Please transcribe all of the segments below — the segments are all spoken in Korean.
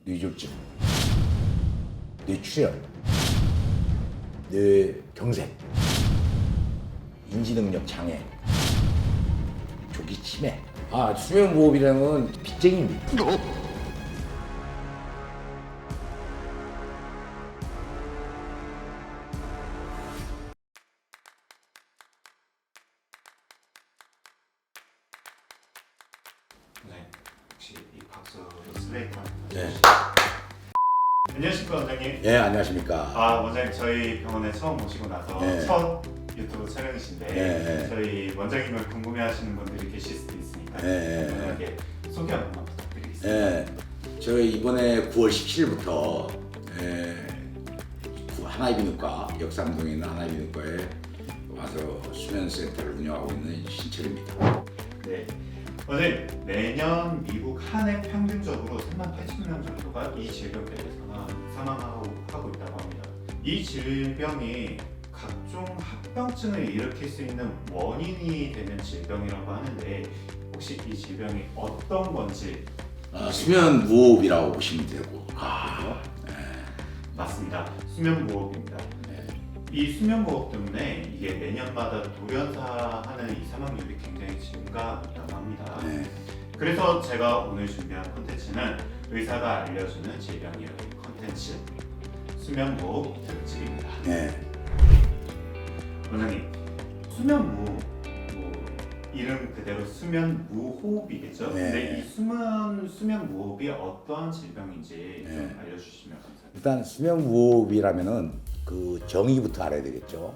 뇌졸중, 뇌출혈, 뇌경색, 인지능력 장애, 조기 치매. 수면무호흡이라는 건 빚쟁이입니다. 네, 혹시 이 박수로 슬레이트 네. 안녕하십니까 원장님. 네, 안녕하십니까. 원장님 저희 병원에 처음 오시고 나서 네. 첫 유튜브 촬영이신데 네. 저희 원장님을 궁금해하시는 분들이 계실 수도 있으니까 네. 간단하게 소개 한 번만 부탁드리겠습니다. 네, 저희 이번에 9월 17일부터 하나이비인후과 역삼동에 있는 하나이비인후과에 와서 수면센터를 운영하고 있는 신철입니다. 네. 원장님 매년 미국 한해 평균적으로 38,000명 정도가 이 질병 때문에 사망하고 있다고 합니다. 이 질병이 각종 합병증을 일으킬 수 있는 원인이 되는 질병이라고 하는데 혹시 이 질병이 어떤 건지 수면무호흡이라고 보시면 되고 같고요. 맞습니다. 수면무호흡입니다. 네. 이 수면무호흡 때문에 이게 매년마다 돌연사하는 이 사망률이 굉장히 증가하고 있다고 합니다. 네. 그래서 제가 오늘 준비한 콘텐츠는 의사가 알려주는 질병 이야기 콘텐츠 수면무호흡 특집입니다. 네. 원장님, 수면무호흡 이름 그대로 수면무호흡이겠죠? 네. 근데 이 수면무호흡이 어떠한 질병인지 네. 좀 알려주시면 감사합니다. 일단 수면무호흡이라면은 그 정의부터 알아야 되겠죠.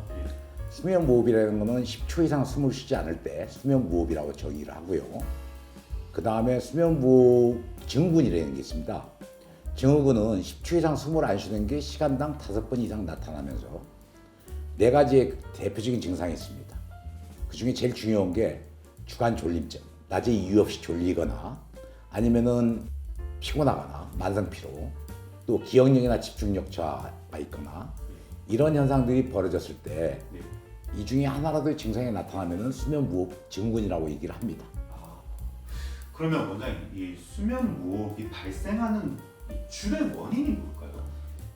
수면무호흡이라는 거는 10초 이상 숨을 쉬지 않을 때 수면무호흡이라고 정의를 하고요. 그 다음에 수면무호흡 증후군이라는 게 있습니다. 증후군은 10초 이상 숨을 안 쉬는 게 시간당 5번 이상 나타나면서 4가지의 대표적인 증상이 있습니다. 그 중에 제일 중요한 게 주간 졸림증, 낮에 이유 없이 졸리거나 아니면은 피곤하거나 만성피로, 또 기억력이나 집중력 저하가 있거나 이런 현상들이 벌어졌을 때 이 중에 하나라도 증상이 나타나면은 수면무호흡 증후군이라고 얘기를 합니다. 그러면 원장님, 이 수면무호흡이 발생하는 이 주된 원인이 뭘까요?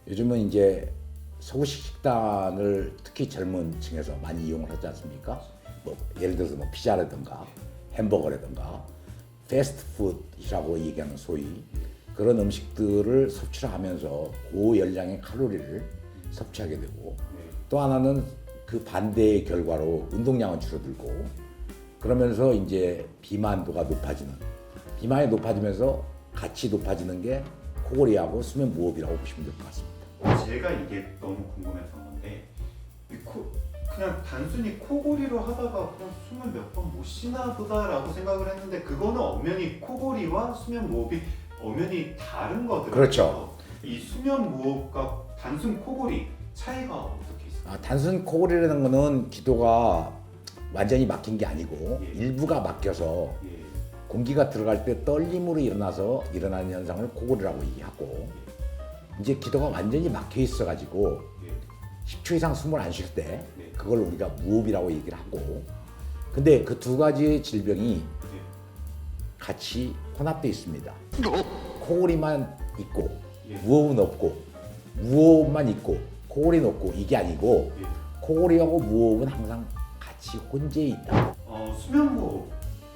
요즘은 이제 서구식 식단을 특히 젊은 층에서 많이 이용을 하지 않습니까? 뭐 예를 들어서 뭐 피자라든가 햄버거라든가 패스트푸드라고 얘기하는 소위 그런 음식들을 섭취를 하면서 고열량의 칼로리를 섭취하게 되고, 또 하나는 그 반대의 결과로 운동량은 줄어들고, 그러면서 이제 비만도가 높아지는, 비만이 높아지면서 같이 높아지는 게 코골이하고 수면무호흡이라고 보시면 될 것 같습니다. 제가 이게 너무 궁금해서 건데 그냥 단순히 코골이로 하다가 그냥 숨을 몇 번 못 쉬나 보다라고 생각을 했는데 그거는 엄연히 코골이와 수면무호흡이 엄연히 다른 거더라고요. 그렇죠. 이 수면무호흡과 단순 코골이 차이가 어떻게 있어요? 단순 코골이라는 거는 기도가 완전히 막힌 게 아니고 예. 일부가 막혀서 예. 공기가 들어갈 때 떨림으로 일어나서 일어나는 현상을 코골이라고 얘기하고, 이제 기도가 완전히 막혀 있어가지고 예. 10초 이상 숨을 안 쉴 때 네. 그걸 우리가 무호흡이라고 얘기를 하고, 근데 그 두 가지의 질병이 예. 같이 혼합되어 있습니다. 코골이만 있고 예. 무호흡은 없고, 무호흡만 있고 코골이는 없고, 이게 아니고 예. 코골이하고 무호흡은 항상 같이 혼재해 있다. 수면무호흡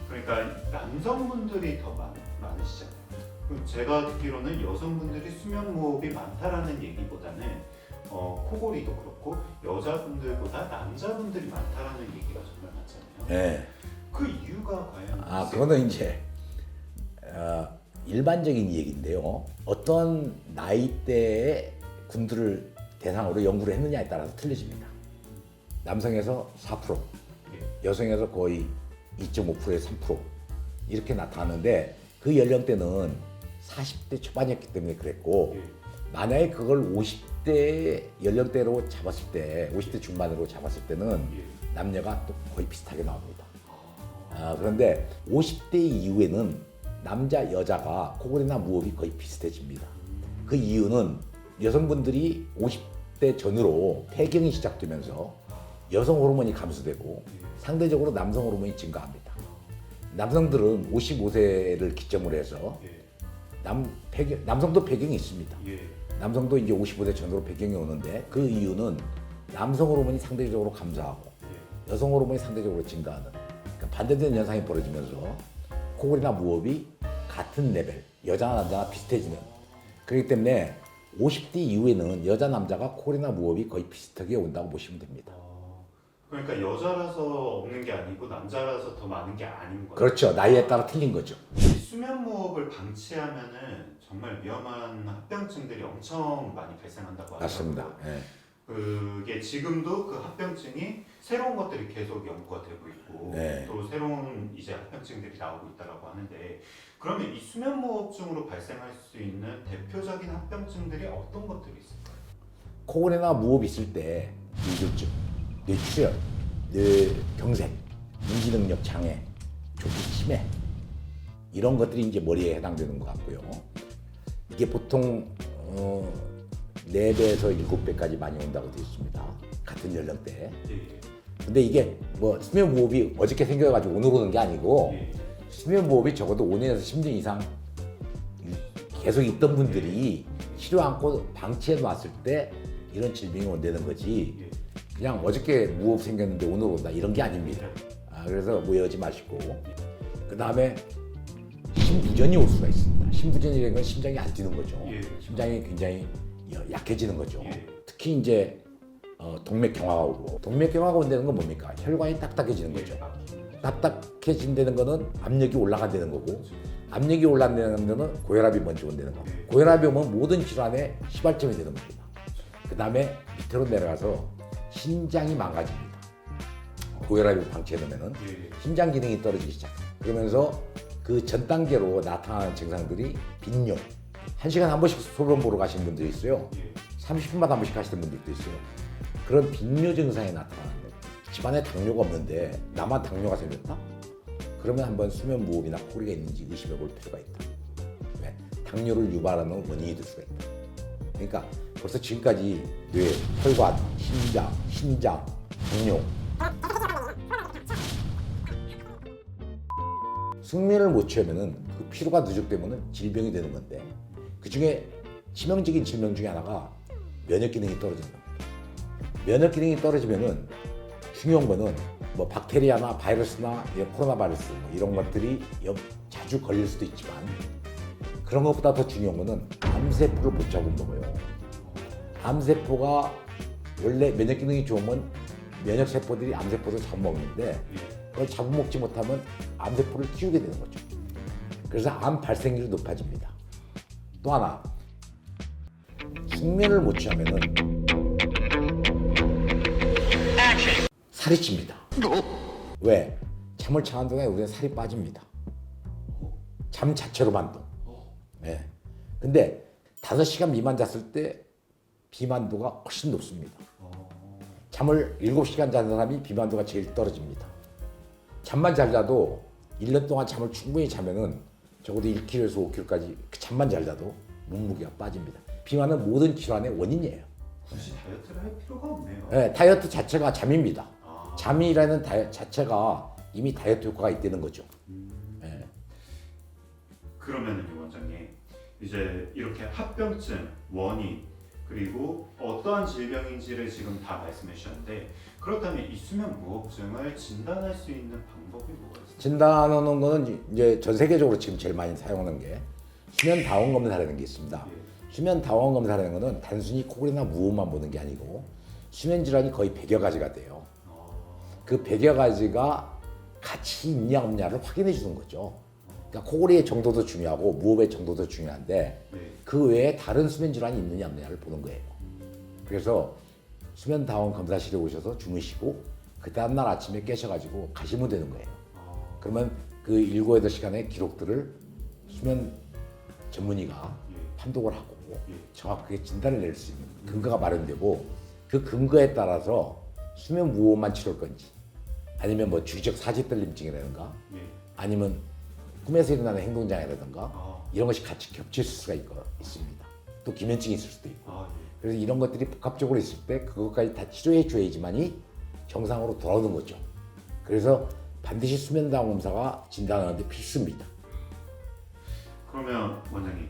그러니까 남성분들이 더 많으시잖아요. 그럼 제가 듣기로는 여성분들이 수면무호흡이 많다라는 얘기보다는 코골이도 그렇고 여자분들보다 남자분들이 많다라는 얘기가 정말 많잖아요. 네. 그 이유가 과연 그거는 이제 일반적인 얘기인데요. 어떤 나이대의 군들을 대상으로 연구를 했느냐에 따라서 틀려집니다. 남성에서 4%, 여성에서 거의 2.5%에서 3% 이렇게 나타나는데, 그 연령대는 40대 초반이었기 때문에 그랬고, 만약에 그걸 50대 연령대로 잡았을 때, 50대 중반으로 잡았을 때는 남녀가 또 거의 비슷하게 나옵니다. 그런데 50대 이후에는 남자, 여자가 코골이나 무호흡이 거의 비슷해집니다. 그 이유는 여성분들이 50대 전후로 폐경이 시작되면서 여성 호르몬이 감소되고 상대적으로 남성 호르몬이 증가합니다. 남성들은 55세를 기점으로 해서 남성도 배경이 있습니다. 예. 남성도 이제 55세 전후로 배경이 오는데 그 이유는 남성 호르몬이 상대적으로 감소하고 예. 여성 호르몬이 상대적으로 증가하는 그러니까 반대되는 현상이 벌어지면서 코골이나 무호흡이 같은 레벨, 여자나 남자나 비슷해지는 그렇기 때문에 50대 이후에는 여자 남자가 코골이나 무호흡이 거의 비슷하게 온다고 보시면 됩니다. 그러니까 여자라서 없는 게 아니고 남자라서 더 많은 게 아닌 거예요. 그렇죠. 나이에 따라 틀린 거죠. 이 수면 무호흡을 방치하면은 정말 위험한 합병증들이 엄청 많이 발생한다고 하더라고요. 맞습니다. 예. 그게 지금도 그 합병증이 새로운 것들이 계속 연구가 되고 있고 네. 또 새로운 이제 합병증들이 나오고 있다라고 하는데 그러면 이 수면무호흡증으로 발생할 수 있는 대표적인 합병증들이 어떤 것들이 있을까요? 코골이나 무호흡 있을 때 뇌졸중, 뇌출혈, 뇌경색, 인지능력 장애, 조기 치매 이런 것들이 이제 머리에 해당되는 것 같고요. 이게 보통 4배에서 7배까지 많이 온다고 되어 있습니다. 같은 연령대. 예. 근데 이게 뭐 수면 무호흡이 어저께 생겨가지고 오늘 오는 게 아니고 예. 수면 무호흡이 적어도 5년에서 10년 이상 계속 있던 분들이 치료 않고 방치해 놨을 때 이런 질병이 온다는 거지 예. 그냥 어저께 무호흡 생겼는데 오늘 온다 이런 게 아닙니다. 그래서 무해하지 마시고 그 다음에 심부전이 올 수가 있습니다. 심부전이라는 건 심장이 안 뛰는 거죠. 예. 심장이 굉장히 약해지는 거죠. 예. 특히 이제 동맥경화가 오고 동맥경화가 온다는 건 뭡니까? 혈관이 딱딱해지는 거죠. 딱딱해진다는 거는 압력이 올라간다는 거고 압력이 올라간다는 거는 고혈압이 먼저 온다는 거고 고혈압이 오면 모든 질환의 시발점이 되는 겁니다. 그 다음에 밑으로 내려가서 신장이 망가집니다. 고혈압을 방치해 놓으면은 예. 심장 기능이 떨어지기 시작. 그러면서 그 전 단계로 나타나는 증상들이 빈뇨. 1시간에 한 번씩 소변 보러 가시는 분들이 있어요. 예. 30분마다 한 번씩 하시는 분들도 있어요. 그런 빈뇨 증상이 나타나는 거예요. 집안에 당뇨가 없는데 나만 당뇨가 생겼다? 그러면 한번 수면 무호흡이나 코골이가 있는지 의심해 볼 필요가 있다. 왜? 당뇨를 유발하는 원인이 될 수가 있다. 그러니까 벌써 지금까지 뇌, 혈관, 신장, 당뇨 숙면을 못 취하면은 그 피로가 누적되면은 질병이 되는 건데 그 중에 치명적인 질병 중에 하나가 면역 기능이 떨어지는 겁니다. 면역 기능이 떨어지면은 중요한 거는 뭐 박테리아나 바이러스나 코로나 바이러스 뭐 이런 것들이 자주 걸릴 수도 있지만 그런 것보다 더 중요한 거는 암세포를 못 잡아먹어요. 암세포가 원래 면역 기능이 좋으면 면역 세포들이 암세포를 잡아먹는데 그걸 잡아먹지 못하면 암세포를 키우게 되는 거죠. 그래서 암 발생률이 높아집니다. 또 하나 숙면을 못 취하면은 살이 찝니다. 왜? 잠을 청한 동안에 우리는 살이 빠집니다. 잠 자체로만도. 네. 근데 5시간 미만 잤을 때 비만도가 훨씬 높습니다. 잠을 7시간 자는 사람이 비만도가 제일 떨어집니다. 잠만 잘 자도 1년 동안 잠을 충분히 자면은 적어도 1kg에서 5kg까지 잠만 잘 자도 몸무게가 빠집니다. 비만은 모든 질환의 원인이에요. 굳이 다이어트를 할 필요가 없네요. 네, 다이어트 자체가 잠입니다. 아. 잠이라는 자체가 이미 다이어트 효과가 있다는 거죠. 네. 그러면은 원장님 이제 이렇게 합병증 원인 그리고 어떠한 질병인지를 지금 다 말씀해 주셨는데 그렇다면 이 수면 무호흡증을 진단할 수 있는 방법이 뭐가 있을까요? 진단하는 거는 이제 전 세계적으로 지금 제일 많이 사용하는 게 수면 다원 검사라는 게 있습니다. 수면 다원 검사라는 거는 단순히 코골이나 무호흡만 보는 게 아니고 수면 질환이 거의 100여 가지가 돼요. 그 100여 가지가 같이 있냐 없냐를 확인해 주는 거죠. 그러니까 코골이의 정도도 중요하고 무호흡의 정도도 중요한데 그 외에 다른 수면 질환이 있느냐 없느냐를 보는 거예요. 그래서 수면 다원 검사실에 오셔서 주무시고 그 다음날 아침에 깨셔가지고 가시면 되는 거예요. 그러면 그 7, 8시간의 기록들을 수면 전문의가 판독을 하고 정확하게 진단을 낼 수 있는 근거가 마련되고 그 근거에 따라서 수면 무호흡만 치료할 건지 아니면 뭐 주기적 사지떨림증이라든가 아니면 꿈에서 일어나는 행동장애라든가 이런 것이 같이 겹칠 수가 있습니다. 또 기면증이 있을 수도 있고 그래서 이런 것들이 복합적으로 있을 때 그것까지 다 치료해 줘야지만이 정상으로 돌아오는 거죠. 그래서 반드시 수면다원 검사가 진단하는데 필수입니다. 그러면 원장님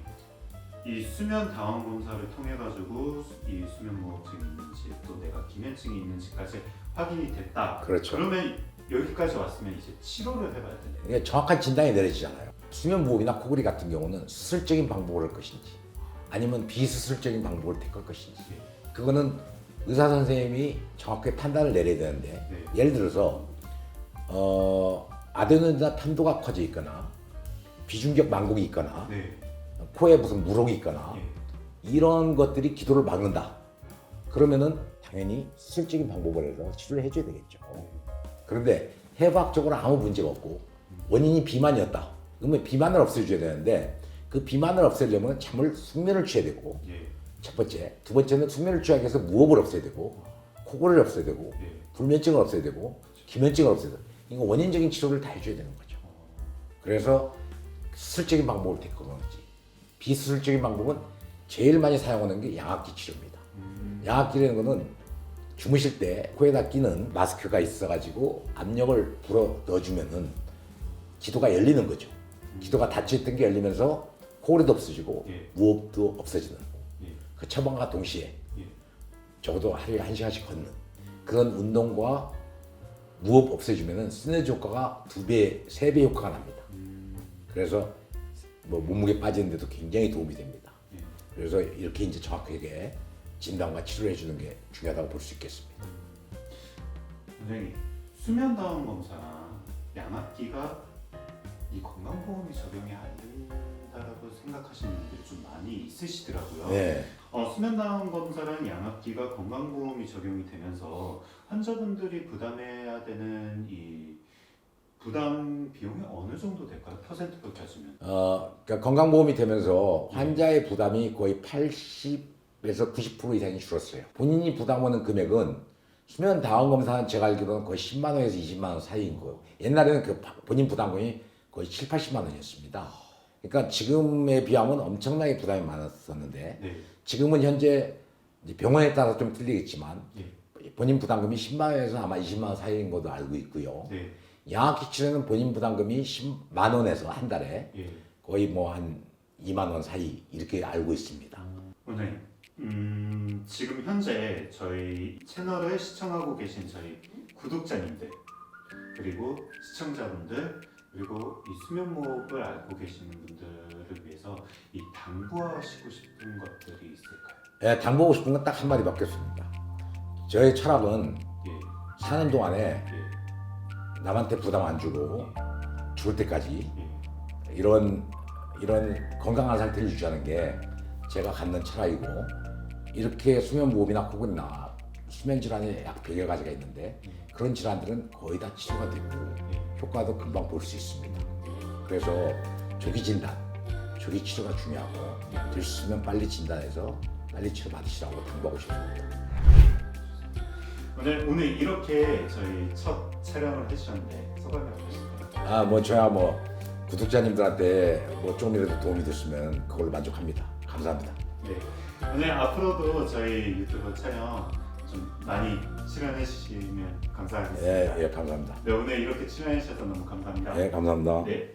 이 수면 다원 검사를 통해 가지고 이 수면 무호흡증이 있는지 또 내가 기면증이 있는지까지 확인이 됐다. 그렇죠. 그러면 여기까지 왔으면 이제 치료를 해봐야 되네. 이게 정확한 진단이 내려지잖아요. 수면 무호흡이나 코골이 같은 경우는 수술적인 방법을 할 것인지 아니면 비수술적인 방법을 택할 것인지 그거는 의사 선생님이 정확하게 판단을 내려야 되는데 네. 예를 들어서 아데노이드나 편도가 커져 있거나 비중격 망곡이 있거나 네. 코에 무슨 물혹이 있거나 예. 이런 것들이 기도를 막는다. 그러면은 당연히 수술적인 방법을 해서 치료를 해줘야 되겠죠. 그런데 해부학적으로 아무 문제가 없고 원인이 비만이었다. 그러면 비만을 없애줘야 되는데 그 비만을 없애려면 잠을 숙면을 취해야 되고 예. 첫 번째, 두 번째는 숙면을 취하기 위해서 무호흡을 없애야 되고 코골이를 없애야 되고 예. 불면증을 없애야 되고 기면증을 없애야 되고 이거 원인적인 치료를 다 해줘야 되는 거죠. 그래서 수술적인 방법을 택하는 거지. 비수술적인 방법은 제일 많이 사용하는 게 양압기 치료입니다. 양압기라는 거는 주무실 때 코에다 끼는 마스크가 있어가지고 압력을 불어 넣어주면은 기도가 열리는 거죠. 기도가 닫혀있던 게 열리면서 코골이도 없어지고 예. 무호흡도 없어지는 예. 그 처방과 동시에 예. 적어도 하루에 1시간씩 걷는 그런 운동과 무호흡 없애주면은 시너지 효과가 2배, 3배 효과가 납니다. 그래서 뭐 몸무게 빠지는데도 굉장히 도움이 됩니다. 예. 그래서 이렇게 이제 정확하게 진단과 치료를 해주는 게 중요하다고 볼 수 있겠습니다. 선생님 수면 다원 검사나 양압기가 이 건강보험이 적용이 안 된다라고 생각하시는 분들이 좀 많이 있으시더라고요. 네. 수면 다원 검사랑 양압기가 건강보험이 적용이 되면서 환자분들이 부담해야 되는 이 부담 비용이 어느 정도 될까요? 퍼센트로 따지면. 그러니까 건강보험이 되면서 환자의 부담이 거의 80에서 90% 이상이 줄었어요. 본인이 부담하는 금액은 수면 다원 검사는 제가 알기로는 거의 10만 원에서 20만 원 사이인 거예요. 옛날에는 그 본인 부담금이 거의 7, 80만 원이었습니다. 그러니까 지금에 비하면 엄청나게 부담이 많았었는데 네. 지금은 현재 이제 병원에 따라 좀 틀리겠지만 예. 본인 부담금이 10만 원에서 아마 20만 원 사이인 것도 알고 있고요. 네. 양압기 치료는 본인 부담금이 10만 원에서 한 달에 예. 거의 뭐 한 2만 원 사이 이렇게 알고 있습니다. 원장님, 지금 현재 저희 채널을 시청하고 계신 저희 구독자님들 그리고 시청자분들 그리고 이 수면무호흡을 알고 계시는 분들을 위해서 이 당부하시고 싶은 것들이 있을까요? 예, 당부하고 싶은 건 딱 한마디밖에 없습니다. 저의 철학은 예. 사는 동안에 예. 남한테 부담 안 주고 죽을 때까지 예. 이런 건강한 상태를 유지하는 게 제가 갖는 철학이고 이렇게 수면무호흡이나 코골이나 수면질환의 약 100여 가지가 있는데 그런 질환들은 거의 다 치료가 되고 효과도 금방 볼 수 있습니다. 그래서 조기 진단, 조기 치료가 중요하고 될 수 있으면 빨리 진단해서 빨리 치료 받으시라고 당부하고 싶습니다. 오늘 이렇게 저희 첫 촬영을 해주셨는데 소감이 어떠신가요? 뭐 저야 뭐 구독자님들한테 뭐 조금이라도 도움이 됐으면 그걸로 만족합니다. 감사합니다. 네. 오늘 앞으로도 저희 유튜브 촬영 좀 많이 출연해 주시면 감사하겠습니다. 예, 감사합니다. 네, 오늘 이렇게 출연해 주셔서 너무 감사합니다. 예, 감사합니다. 네.